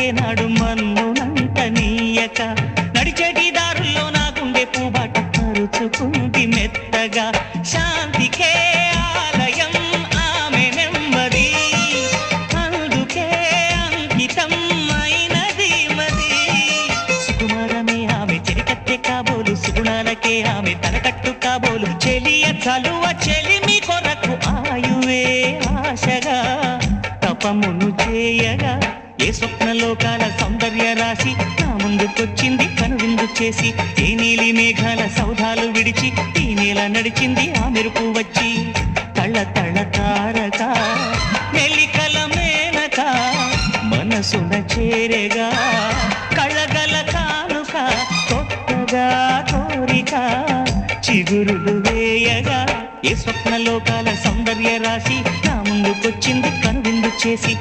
ఏనాడు మన్నునంట నీయక నడిచేటి దారుల్లో నా గుండె పూబాట పరుచుకుంది మెత్తగా శాంతికే ఆలయం ఆమె నెమ్మది అందుకే అంకితం అయినది మది సుకుమారమే ఆమె చెలికత్తె కాబోలు సుగుణాలకే ఆమె తనకట్టు కాబోలు చెలియ చలువ చెలిమి కొరకు ఆయువే ఆశగా తపమును చేయగా ఏ స్వప్నలోకాల సౌందర్య రాశి నా ముందుకొచ్చింది కనువిందు చేసి ఏ నీలి మేఘాల సౌధాలు విడిచి ఈ నేల నడిచింది ఆ మెరుపు వచ్చి తళ తళ తారక మెలికల మేనక మనసున చేరేగా కళగల కానుక కొత్తగా కోరిక చిగురులు వేయగా ఏ స్వప్నలోకాల సౌందర్య రాశి నా ముందుకొచ్చింది కనువిందు చేసి